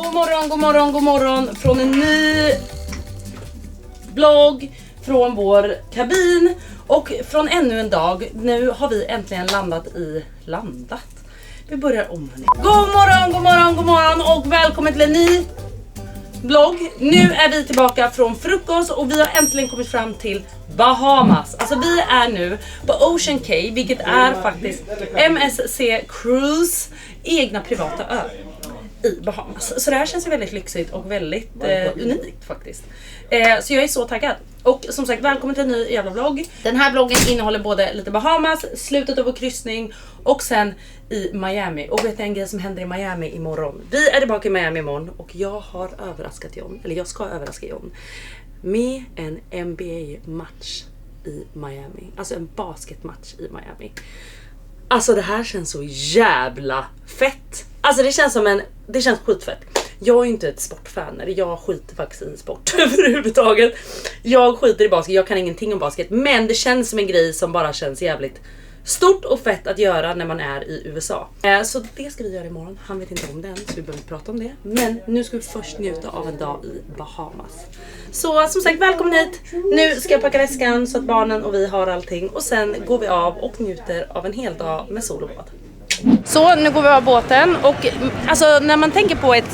God morgon från en ny vlogg från vår kabin och från ännu en dag. Nu har vi äntligen landat. Vi börjar om hörni. God morgon och välkommen till en ny vlogg. Nu är vi tillbaka från frukost och vi har äntligen kommit fram till Bahamas. Alltså vi är nu på Ocean Cay, vilket är faktiskt MSC Cruise egna privata ö i Bahamas. Så det här känns ju väldigt lyxigt och väldigt unikt faktiskt. Så jag är så taggad. Och som sagt, välkommen till en ny jävla vlogg. Den här vloggen innehåller både lite Bahamas, slutet av vår kryssning och sen i Miami. Och vet ni en grej som händer i Miami imorgon? Vi är tillbaka i Miami imorgon och jag har överraskat John, eller jag ska överraska John med en NBA-match i Miami. Alltså en basketmatch i Miami. Alltså det här känns så jävla fett. Alltså det känns skitfett. Jag är inte ett sportfan, eller jag skiter faktiskt i sport överhuvudtaget. Jag skiter i basket, jag kan ingenting om basket. Men det känns som en grej som bara känns jävligt stort och fett att göra när man är i USA. Så det ska vi göra imorgon. Han vet inte om den, så vi behöver inte prata om det. Men nu ska vi först njuta av en dag i Bahamas. Så som sagt, välkommen hit. Nu ska jag packa väskan så att barnen och vi har allting. Och sen går vi av och njuter av en hel dag med sol och bad. Så nu går vi av båten och alltså när man tänker på ett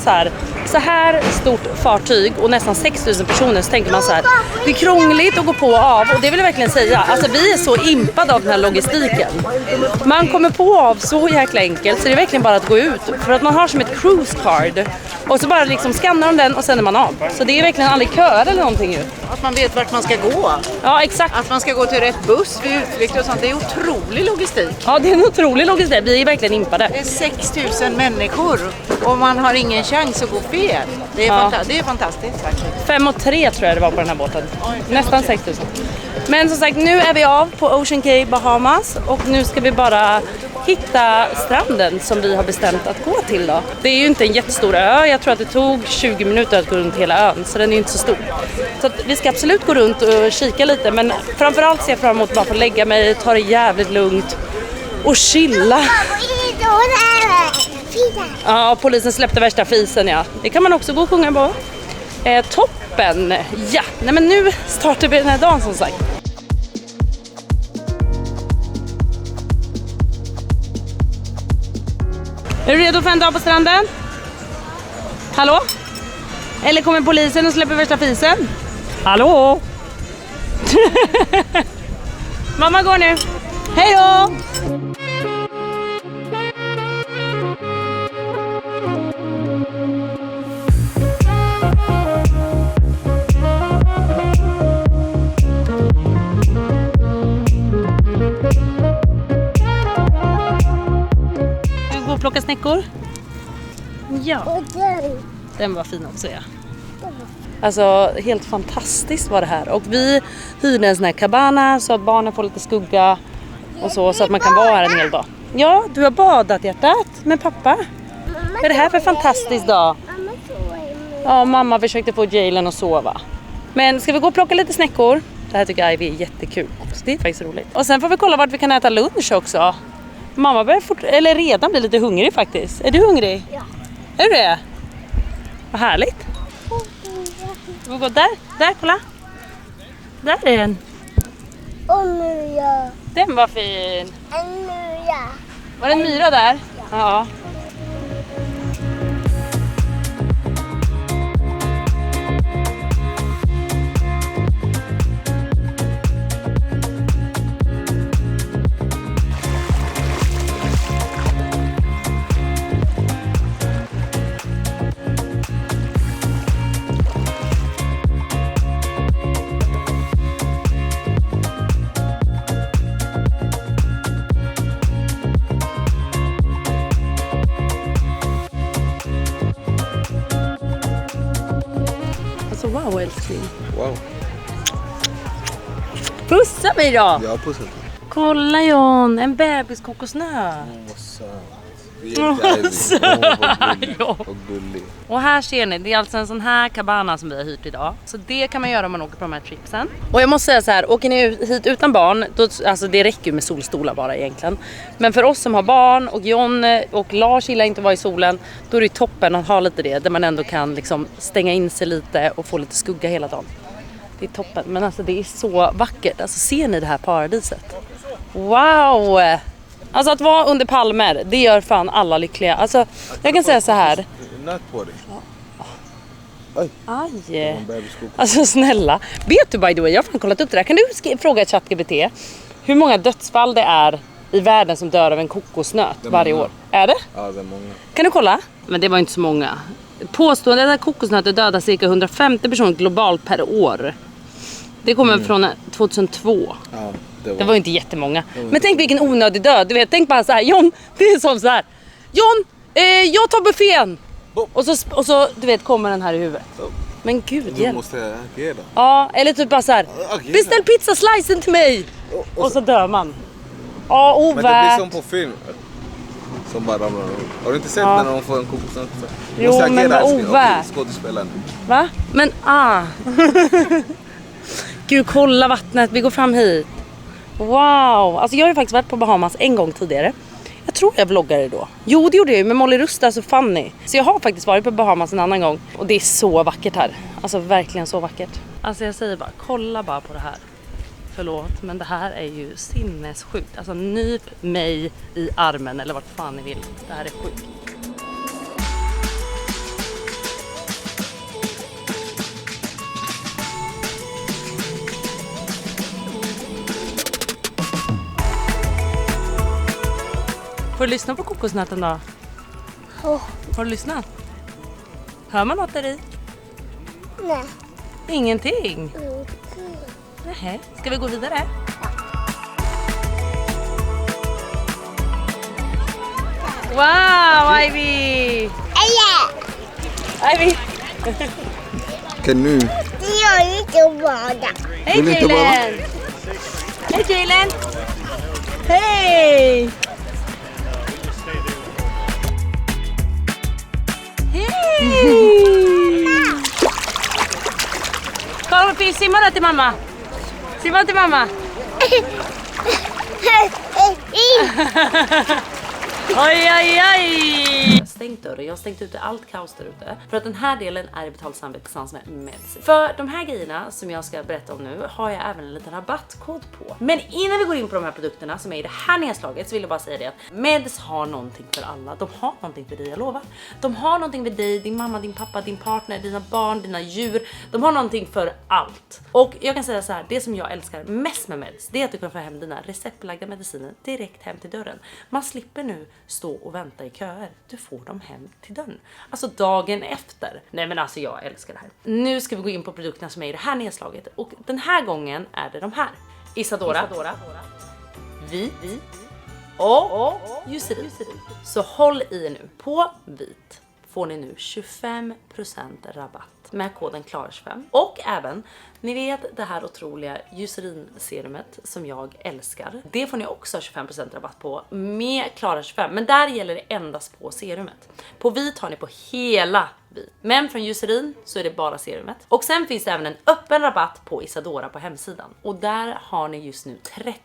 så här stort fartyg och nästan 6000 personer så tänker man så här: det är krångligt att gå på och av, och det vill jag verkligen säga. Alltså vi är så impade av den här logistiken. Man kommer på och av så jäkla enkelt så det är verkligen bara att gå ut, för att man har som ett cruise card och så bara liksom skannar de den och sen är man av. Så det är verkligen aldrig köer eller någonting ut. Att man vet vart man ska gå. Ja, exakt. Att man ska gå till rätt buss vid utflykter och sånt. Det är otrolig logistik. Ja, det är en otrolig logistik. Vi är verkligen impade. Det är 6000 människor och man har ingen chans att gå fel. Det är fantastiskt faktiskt. 5 och 3 tror jag det var på den här båten. Nästan 6000. Men som sagt, nu är vi av på Ocean Cay, Bahamas. Och nu ska vi bara hitta stranden som vi har bestämt att gå till då. Det är ju inte en jättestor ö. Jag tror att det tog 20 minuter att gå runt hela ön. Så den är ju inte så stor. Så att vi ska absolut gå runt och kika lite. Men framförallt ser jag fram emot bara få lägga mig, ta det jävligt lugnt och chilla. Ja, polisen släppte värsta fisen, ja. Det kan man också gå och sjunga på. Toppen! Ja, nej men nu startar vi den här dagen som sagt. Är du redo för en dag på stranden? Hallå? Eller kommer polisen och släpper värsta fisen? Hallå? Mamma går nu. Hej då! Plocka snäckor. Ja. Den var fin också, ja. Alltså helt fantastiskt var det här. Och vi hyrde en sån här cabana så att barnen får lite skugga och så att man kan vara här en hel dag. Ja, du har badat hjärtat med pappa. Vad är det här för fantastisk dag? Ja, mamma försökte få Jalen att sova. Men ska vi gå och plocka lite snäckor? Det här tycker jag är jättekul. Så det är faktiskt roligt. Och sen får vi kolla vart vi kan äta lunch också. Mamma börjar redan bli lite hungrig faktiskt. Är du hungrig? Ja. Är du det? Vad härligt. Vi går där, kolla. Där är den. Den var fin. En myra. Var det en myra där? Ja. Wow, älskling. Wow. Pussa mig då. Ja, pussa. Kolla John, en bebiskokosnöt. Vad söt. Och gullig. Och här ser ni, det är alltså en sån här cabana som vi har hyrt idag. Så det kan man göra om man åker på de här tripsen. Och jag måste säga så här, åker ni hit utan barn, då, alltså det räcker ju med solstolar bara egentligen. Men för oss som har barn och John och Lars gillar inte att vara i solen, då är det toppen att ha lite det. Där man ändå kan liksom stänga in sig lite och få lite skugga hela dagen. Det är toppen, men alltså det är så vackert. Alltså ser ni det här paradiset? Wow! Alltså att vara under palmer, det gör fan alla lyckliga. Alltså jag kan säga så här. Nöt på dig. Aj. Alltså snälla. Vet du by the way, jag har fan kollat upp det där. Kan du fråga ChatGPT hur många dödsfall det är i världen som dör av en kokosnöt varje år? Är det? Ja, det är många. Kan du kolla? Men det var inte så många. Påståendet att kokosnötter dödar cirka 150 personer globalt per år. Det kommer från 2002. Ja, det var inte jättemånga. Men tänk vilken onödig död. Du vet, tänk bara så här, John, det är som så här. John, jag tar buffén. Och så du vet, kommer den här i huvudet. Men gud, du måste agera. Ja, eller typ bara så här. Beställ pizzaslicen till mig. Och så dör man. Ja, ovärt. Men det blir som på film. Som bara ramlar. Har du inte sett när de får en kokosnöt? Jo, men vad ovärt. Skådespelaren. Va? Men Gud, kolla vattnet. Vi går fram hit. Wow. Alltså jag har ju faktiskt varit på Bahamas en gång tidigare. Jag tror jag vloggade då. Jo, det gjorde jag ju med Molly Rustas och Fanny. Så jag har faktiskt varit på Bahamas en annan gång. Och det är så vackert här. Alltså verkligen så vackert. Alltså jag säger bara, kolla bara på det här. Förlåt, men det här är ju sinnessjukt. Alltså nyp mig i armen eller vart fan ni vill. Det här är sjukt. Får du lyssna på kokosnöten då? Har du lyssnat? Hör man något där i? Nej. Ingenting? Nej. Ska vi gå vidare? Wow, Ivy! Ivy! Kan nu? Jag vill inte bada. Hej Jalen! Hej Jalen! Hej! Kolla, simma då till mamma. Simma till mamma. Oj, oj, oj! Stängt dörren. Jag har stängt ute allt kaos där ute. För att den här delen är i betalt samarbete tillsammans med Meds. För de här grejerna som jag ska berätta om nu har jag även en liten rabattkod på. Men innan vi går in på de här produkterna som är i det här nedslaget så vill jag bara säga det att Meds har någonting för alla. De har någonting för dig, jag lovar. De har någonting för dig, din mamma, din pappa, din partner, dina barn, dina djur. De har någonting för allt. Och jag kan säga så här, det som jag älskar mest med Meds, det är att du kan få hem dina receptbelagda mediciner direkt hem till dörren. Man slipper nu stå och vänta i köer. Du får dem hem till dörren. Alltså dagen efter. Nej men alltså jag älskar det här. Nu ska vi gå in på produkterna som är i det här nedslaget. Och den här gången är det de här. Isadora. Vit. Och Eucerin. Så håll i nu. På vit får ni nu 25% rabatt med koden KLARA25. Och även, ni vet det här otroliga Eucerin-serumet som jag älskar. Det får ni också 25% rabatt på med KLARA25. Men där gäller det endast på serumet. På vit har ni på hela vit. Men från Eucerin så är det bara serumet. Och sen finns det även en öppen rabatt på Isadora på hemsidan. Och där har ni just nu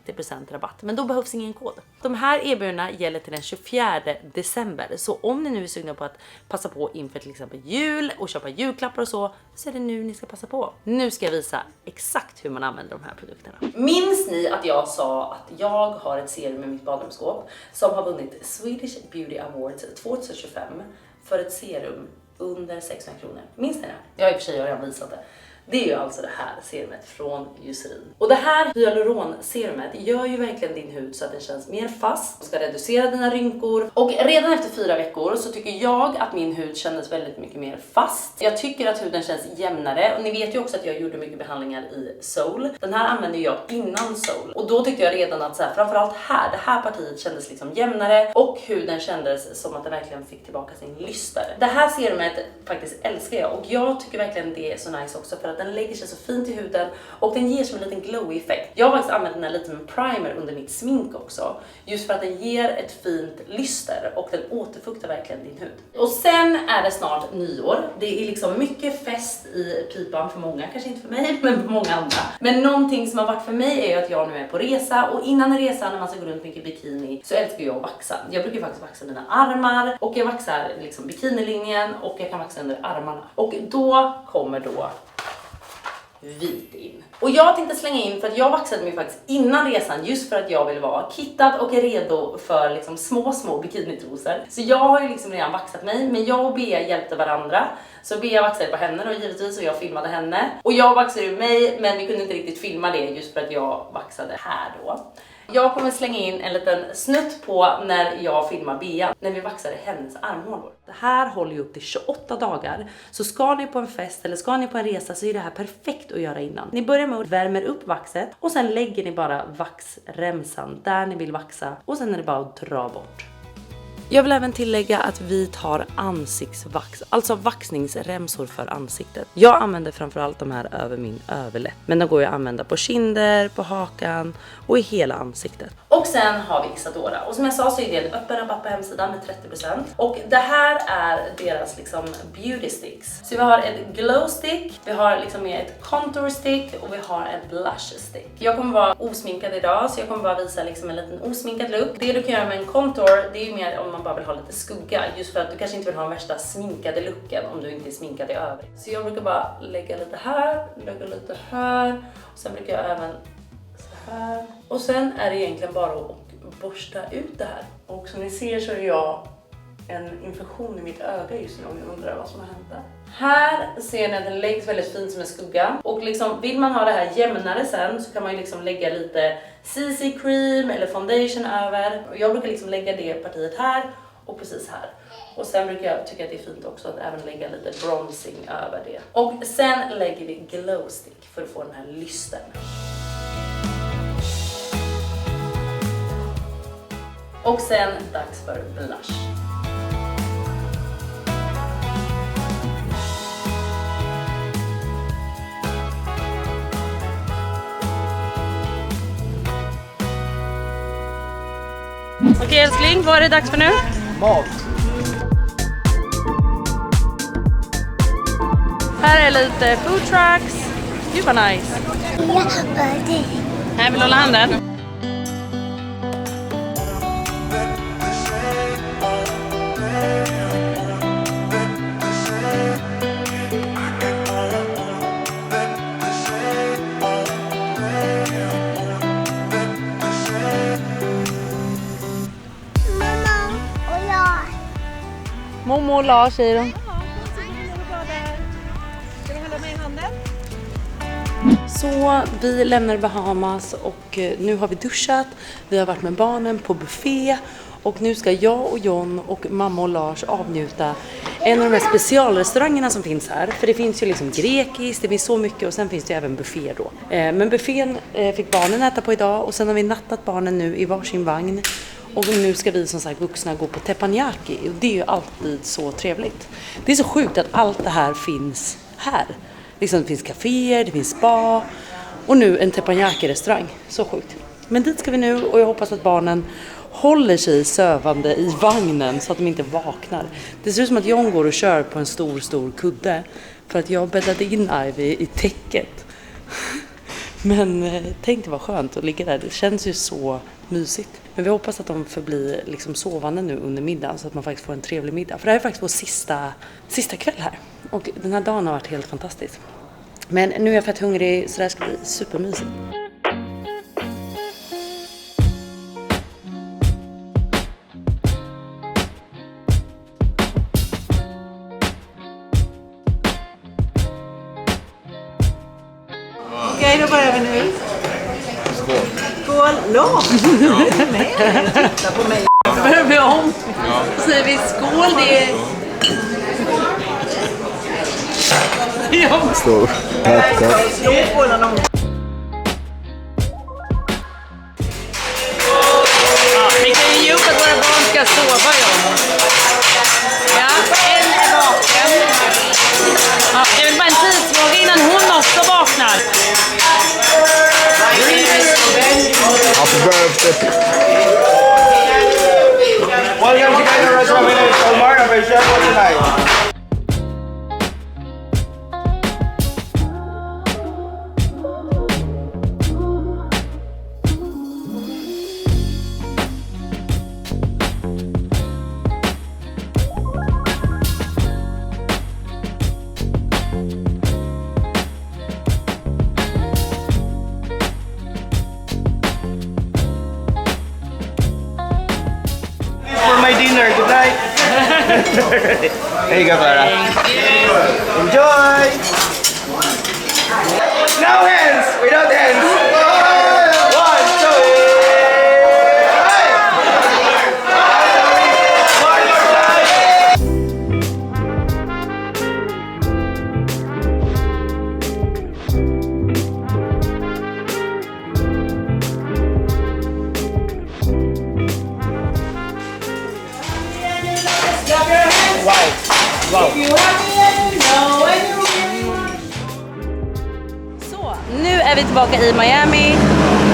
30% rabatt. Men då behövs ingen kod. De här erbjudandena gäller till den 24 december. Så om ni nu är sugna på att passa på inför till exempel jul och köpa julklappar och så är det nu ni ska passa på. Nu ska jag visa exakt hur man använder de här produkterna. Minns ni att jag sa att jag har ett serum i mitt badrumsskåp som har vunnit Swedish Beauty Awards 2025 för ett serum under 600 kronor. Minns ni det? Jag har i och för sig redan visat det. Det är ju alltså det här serumet från Eucerin. Och det här hyaluronserumet gör ju verkligen din hud så att den känns mer fast. Och ska reducera dina rynkor. Och redan efter 4 veckor så tycker jag att min hud kändes väldigt mycket mer fast. Jag tycker att huden känns jämnare. Och ni vet ju också att jag gjorde mycket behandlingar i Soul. Den här använde jag innan Soul. Och då tyckte jag redan att så här, framförallt här, det här partiet kändes liksom jämnare. Och huden kändes som att den verkligen fick tillbaka sin lyster. Det här serumet faktiskt älskar jag. Och jag tycker verkligen det är så nice också för att den lägger sig så fint i huden och den ger som en liten glow-effekt. Jag har faktiskt använt den här lite med primer under mitt smink också. Just för att den ger ett fint lyster och den återfuktar verkligen din hud. Och sen är det snart nyår. Det är liksom mycket fest i pipan för många, kanske inte för mig men för många andra. Men någonting som har varit för mig är ju att jag nu är på resa och innan resan när man ska gå runt mycket bikini så älskar jag att vaxa. Jag brukar faktiskt vaxa mina armar och jag vaxar liksom bikinilinjen och jag kan vaxa under armarna. Och då kommer då vit in. Och jag tänkte slänga in för att jag vaxade mig faktiskt innan resan just för att jag vill vara kittad och redo för liksom små bikinitrosor. Så jag har ju liksom redan vaxat mig, men jag och Bea hjälpte varandra. Så Bea vaxade på henne då givetvis och jag filmade henne. Och jag vaxade ju mig, men vi kunde inte riktigt filma det just för att jag vaxade här då. Jag kommer slänga in en liten snutt på när jag filmar Bea, när vi vaxade hennes armhålor. Det här håller ju upp till 28 dagar. Så ska ni på en fest eller ska ni på en resa så är det här perfekt att göra innan. Ni börjar med att värma upp vaxet och sen lägger ni bara vaxremsan där ni vill vaxa. Och sen är det bara att dra bort. Jag vill även tillägga att vi tar ansiktsvax, alltså vaxningsremsor för ansiktet. Jag använder framförallt de här över min överläpp, men de går ju att använda på kinder, på hakan och i hela ansiktet. Och sen har vi Isadora, och som jag sa så är det en öppen rabatt på hemsidan med 30%. Och det här är deras liksom beauty sticks. Så vi har ett glow stick, vi har liksom med ett contour stick och vi har en blush stick. Jag kommer vara osminkad idag så jag kommer bara visa liksom en liten osminkad look. Det du kan göra med en contour, det är ju mer om man bara vill ha lite skugga, just för att du kanske inte vill ha den värsta sminkade looken om du inte är sminkad i övrigt. Så jag brukar bara lägga lite här, lägga lite här, och sen brukar jag även så här. Och sen är det egentligen bara att borsta ut det här. Och som ni ser så är jag en infektion i mitt öga just nu om jag undrar vad som har hänt där. Här ser ni att den läggs väldigt fint som en skugga. Och liksom, vill man ha det här jämnare sen så kan man ju liksom lägga lite CC cream eller foundation över. Och jag brukar liksom lägga det partiet här och precis här. Och sen brukar jag tycka att det är fint också att även lägga lite bronzing över det. Och sen lägger vi glow stick för att få den här lysten. Och sen dags för blush. Okej älskling, vad är det dags för nu? Mat! Här är lite food trucks. Gud vad nice. Här vill du hålla handen? Momo och Lars säger de. Så vi lämnar Bahamas och nu har vi duschat. Vi har varit med barnen på buffé. Och nu ska jag och John och mamma och Lars avnjuta en av de här specialrestaurangerna som finns här. För det finns ju liksom grekiskt, det finns så mycket och sen finns det ju även buffé då. Men buffén fick barnen äta på idag och sen har vi nattat barnen nu i varsin vagn. Och nu ska vi som sagt vuxna gå på teppanyaki och det är ju alltid så trevligt. Det är så sjukt att allt det här finns här. Liksom det finns kaféer, det finns spa och nu en teppanyaki-restaurang. Så sjukt. Men dit ska vi nu och jag hoppas att barnen håller sig sövande i vagnen så att de inte vaknar. Det ser ut som att John går och kör på en stor kudde för att jag bäddade in Ivy i täcket. Men tänk det var skönt att ligga där. Det känns ju så mysigt. Men vi hoppas att de förblir liksom sovande nu under middagen så att man faktiskt får en trevlig middag. För det här är faktiskt vår sista kväll här. Och den här dagen har varit helt fantastisk. Men nu är jag fett hungrig så det här ska bli supermysigt. Okej, då börjar vi nu. Skål! Skål! Långt! Nej, titta på mig. Då börjar vi om. Så säger vi skål, det är... Stor. Skål någon. Vi kan ju ge upp att våra barn ska sova, ja. Ja, en är vaken. Ja, jag vill bara en tidsfråga innan hon också There you go, Clara. Enjoy! No hands! We don't dance! 1, 2, Så, nu är vi tillbaka i Miami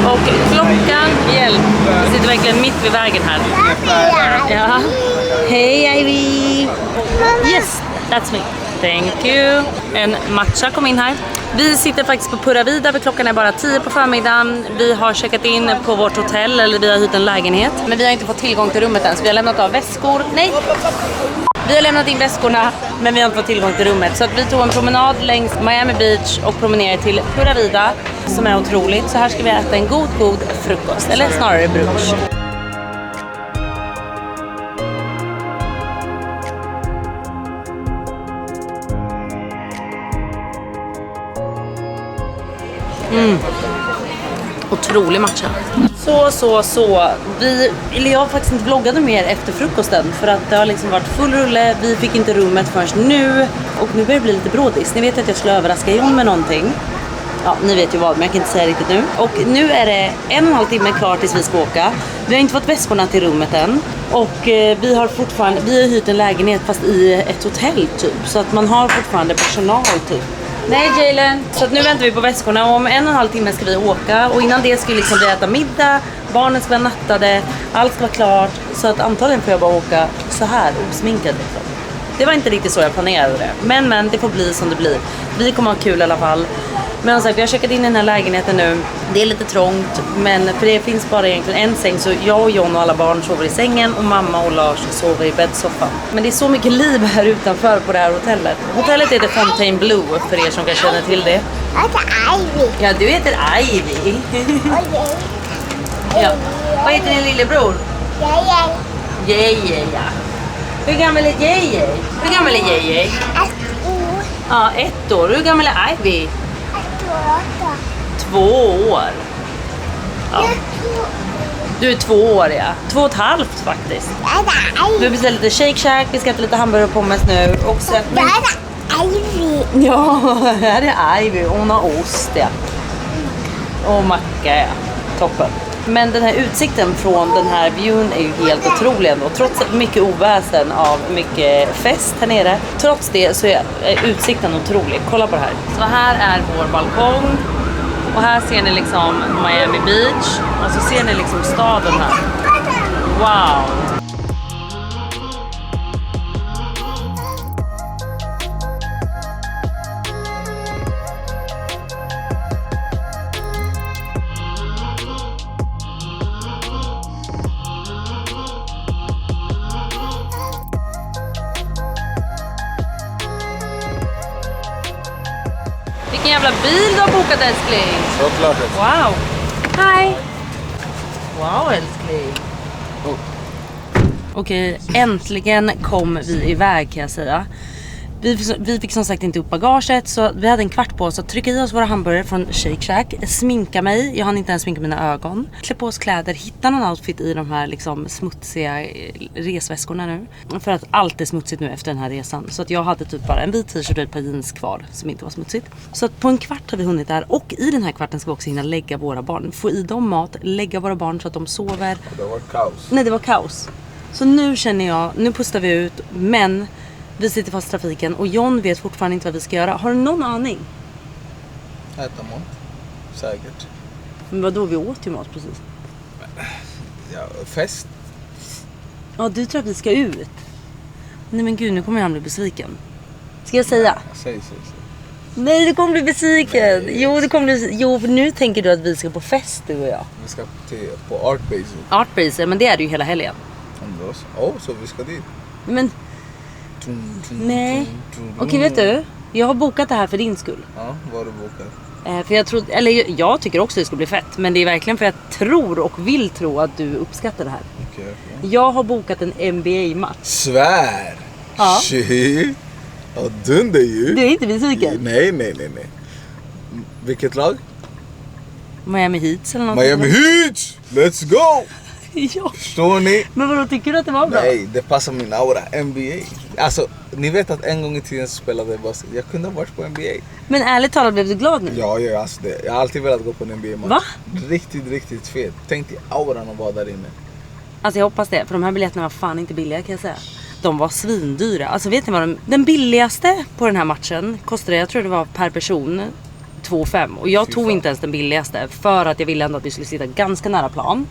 och klockan, hjälp, vi sitter verkligen mitt vid vägen här. Ja. Hej Ivy! Yes, that's me. Thank you. En matcha kom in här. Vi sitter faktiskt på Pura Vida, för klockan är bara 10 på förmiddagen. Vi har checkat in på vårt hotell, eller vi har hyrt en lägenhet. Men vi har inte fått tillgång till rummet än, så vi har lämnat av väskor. Nej! Vi har lämnat in väskorna, men vi har inte fått tillgång till rummet. Så att vi tog en promenad längs Miami Beach och promenerade till Pura Vida, som är otroligt. Så här ska vi äta en god frukost, eller snarare brunch. Otrolig matcha. Jag har faktiskt inte vloggade mer efter frukosten, för att det har liksom varit full rulle. Vi fick inte rummet förrän nu, och nu börjar det bli lite brådis. Ni vet att jag skulle överraska Jon med någonting. Ja, ni vet ju vad, men jag kan inte säga riktigt nu. Och nu är det 1,5 timme kvar tills vi ska åka. Vi har inte fått väskorna till rummet än. Och vi har hyrt en lägenhet fast i ett hotell typ. Så att man har fortfarande personal typ. Nej Jalen, så att nu väntar vi på väskorna och om 1,5 timme ska vi åka. Och innan det ska vi liksom äta middag, barnen ska vara nattade, allt ska vara klart. Så att antagligen får jag bara åka så här osminkad liksom. Det var inte riktigt så jag planerade det. Men det får bli som det blir. Vi kommer ha kul i alla fall. Men sagt, vi har checkat in i den här lägenheten nu. Det är lite trångt, men för det finns bara egentligen en säng. Så jag och John och alla barn sover i sängen och mamma och Lars sover i bäddsoffan. Men det är så mycket liv här utanför på det här hotellet. Hotellet heter Fontainebleau, för er som kan känna till det. Jag heter Ivy. Ja, du heter Ivy. Ja. Vad heter din lillebror? Jeje, ja. Hur gammal är Jeje? Hur gammal är Jeje? 1 år. Ja, 1 år. Hur gammal är Ivy? 1 år. 2 år. Ja. Du är 2 år, ja. 2,5 faktiskt. Vi beställer lite Shake Shack, vi ska äta lite hamburgare och pommes nu. Och sen... Jag heter Ivy. Ja, här är Ivy. Hon har ost, ja. Och macka, ja. Toppen. Men den här utsikten från den här viewen är ju helt otrolig ändå. Trots mycket oväsen av mycket fest här nere. Trots det så är utsikten otrolig. Kolla på det här. Så här är vår balkong. Och här ser ni liksom Miami Beach. Och så ser ni liksom staden här. Wow! Vilken jävla bil du har bokat, älskling. Såklart. Wow. Hej. Wow, älskling. Okej, äntligen kom vi iväg kan jag säga. Vi fick som sagt inte upp bagaget, så vi hade en kvart på oss att trycka i oss våra hamburgare från Shake Shack, sminka mig, jag hann inte ens sminka mina ögon, klä på oss kläder, hitta någon outfit i de här liksom smutsiga resväskorna nu. För att allt är smutsigt nu efter den här resan. Så att jag hade typ bara en vit t-shirt och ett par jeans kvar som inte var smutsigt. Så att på en kvart har vi hunnit där, och i den här kvarten ska vi också hinna lägga våra barn. Få i dem mat, lägga våra barn så att de sover. Det var kaos. Nej, det var kaos. Så nu känner jag, nu pustar vi ut, men vi sitter fast i trafiken och John vet fortfarande inte vad vi ska göra. Har du någon aning? Äta mat. Säkert. Men vadå, vi åt ju mat precis. Ja, fest. Ja, du tror att vi ska ut. Nej men gud, nu kommer han bli besviken. Ska jag säga? Säg. Nej, du kommer bli besviken. Jo, för nu tänker du att vi ska på fest, du och jag. Vi ska på Art Basel. Art Basel, men det är det ju hela helgen. Så vi ska dit. Men nej. Okej, vet du? Jag har bokat det här för din skull. Ja, vad har du bokat? För jag tycker också det ska bli fett. Men det är verkligen för jag tror och vill tro att du uppskattar det här. Okay. Jag har bokat en NBA-match. Svär! Ja. Shit. Ja, dunder ju. Du är inte besviken? Nej. Vilket lag? Miami Heat eller något. Miami Heat! Let's go! Ja. Förstår ni? Men vadå, tycker du att det var bra? Nej, det passar min aura. NBA. Alltså, ni vet att en gång i tiden spelade jag basket. Jag kunde ha varit på NBA. Men ärligt talat, blev du glad nu? Ja, alltså det. Jag har alltid velat gå på en NBA-match. Va? Riktigt fet. Tänk dig auran att vara där inne. Alltså jag hoppas det, för de här biljetterna var fan inte billiga kan jag säga. De var svindyra. Alltså vet ni vad den billigaste på den här matchen kostade, jag tror det var per person 2,5. Och jag tog inte ens den billigaste för att jag ville ändå att vi skulle sitta ganska nära plan.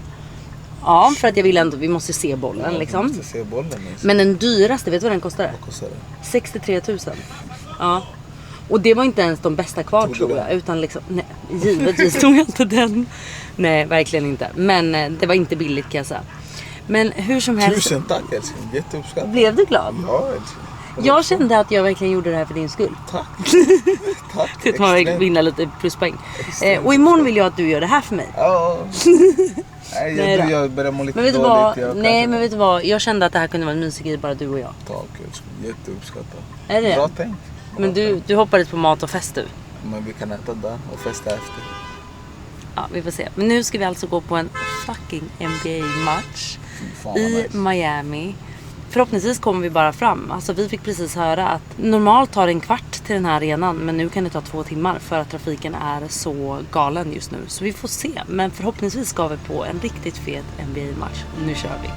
Ja, för att jag ville ändå att vi måste se bollen liksom. Måste se bollen. Men den dyraste, vet du vad den kostade? Vad kostar det? 63 000. Ja. Och det var inte ens de bästa kvar tror jag. Utan liksom, nej, givetvis tog jag inte den. Nej, verkligen inte. Men det var inte billigt kan jag säga. Men hur som helst. Tusen tack älskling, jätteuppskattat. Blev du glad? Ja älskling. Jag kände att jag verkligen gjorde det här för din skull. Tack. Tack. Det man vinna lite pluspoäng. Och imorgon vill jag att du gör det här för mig. Ja. Nej, jag börjar må lite men vet du dåligt. vad? Nej, men vet du vad? Jag kände att det här kunde vara en mysig grej, bara du och jag. Tack älskling, jätteuppskattat. Är det? Bra tänkt. Men du hoppades på mat och fest du. Men vi kan äta där och festa efter. Ja, vi får se. Men nu ska vi alltså gå på en fucking NBA-match Fan, i nice. Miami. Förhoppningsvis kommer vi bara fram. Alltså vi fick precis höra att normalt tar det en kvart till den här arenan, men nu kan det ta 2 timmar för att trafiken är så galen just nu. Så vi får se. Men förhoppningsvis ska vi på en riktigt fet NBA-match. Nu kör vi.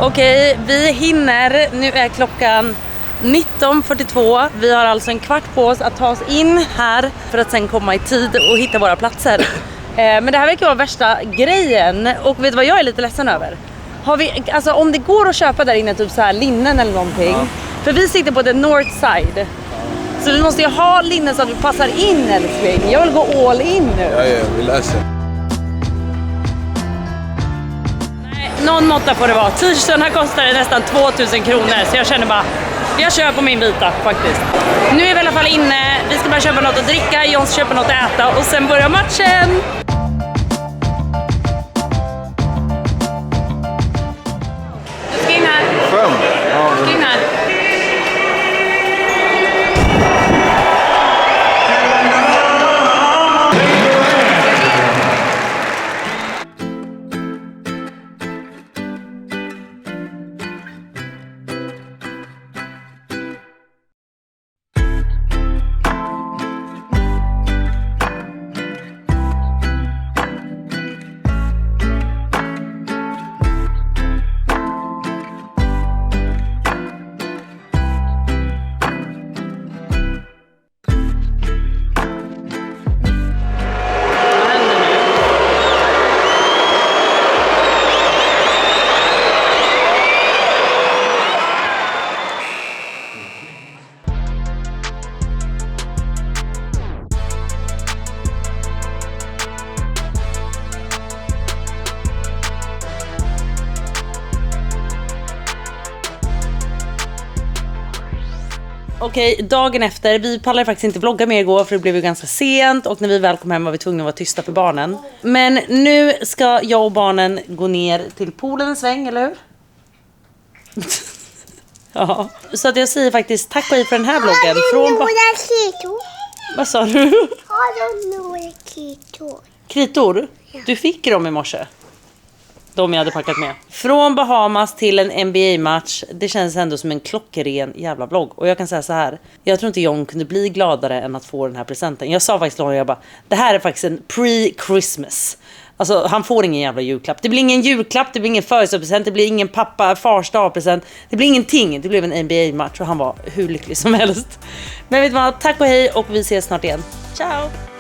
Okej, vi hinner. Nu är klockan 19:42. Vi har alltså en kvart på oss att ta oss in här för att sen komma i tid och hitta våra platser. Men det här verkar vara värsta grejen. Och vet du vad jag är lite ledsen över? Har vi, alltså om det går att köpa där inne typ så här linnen eller någonting. Ja. För vi sitter på the north side. Så vi måste ju ha linnen så att vi passar in älskling. Jag vill gå all in nu. Ja, vi läser. Någon måtta får det vara. T-shirtarna kostar nästan 2000 kronor. Så jag känner bara, jag kör på min vita faktiskt. Nu är vi i alla fall inne. Vi ska bara köpa något att dricka. John ska köpa något att äta. Och sen börjar matchen. Du ska in här. 5. Du ska in här. Okej, dagen efter, vi pallade faktiskt inte vlogga mer igår för det blev ju ganska sent och när vi väl kom hem var vi tvungna att vara tysta för barnen. Men nu ska jag och barnen gå ner till poolen en sväng, eller hur? Ja, så att jag säger faktiskt tack och hej för den här vloggen. Vad sa du? Har du några kritor? Kritor? Du fick dem i morse. De jag hade packat med. Från Bahamas till en NBA-match. Det känns ändå som en klockren jävla vlogg. Och jag kan säga så här. Jag tror inte John kunde bli gladare än att få den här presenten. Jag sa faktiskt till honom, jag bara, det här är faktiskt en pre-Christmas. Alltså han får ingen jävla julklapp. Det blir ingen julklapp, det blir ingen födelsedagspresent, det blir ingen farsdagspresent. Det blir ingenting. Det blev en NBA-match och han var hur lycklig som helst. Men vet du vad, tack och hej och vi ses snart igen. Ciao!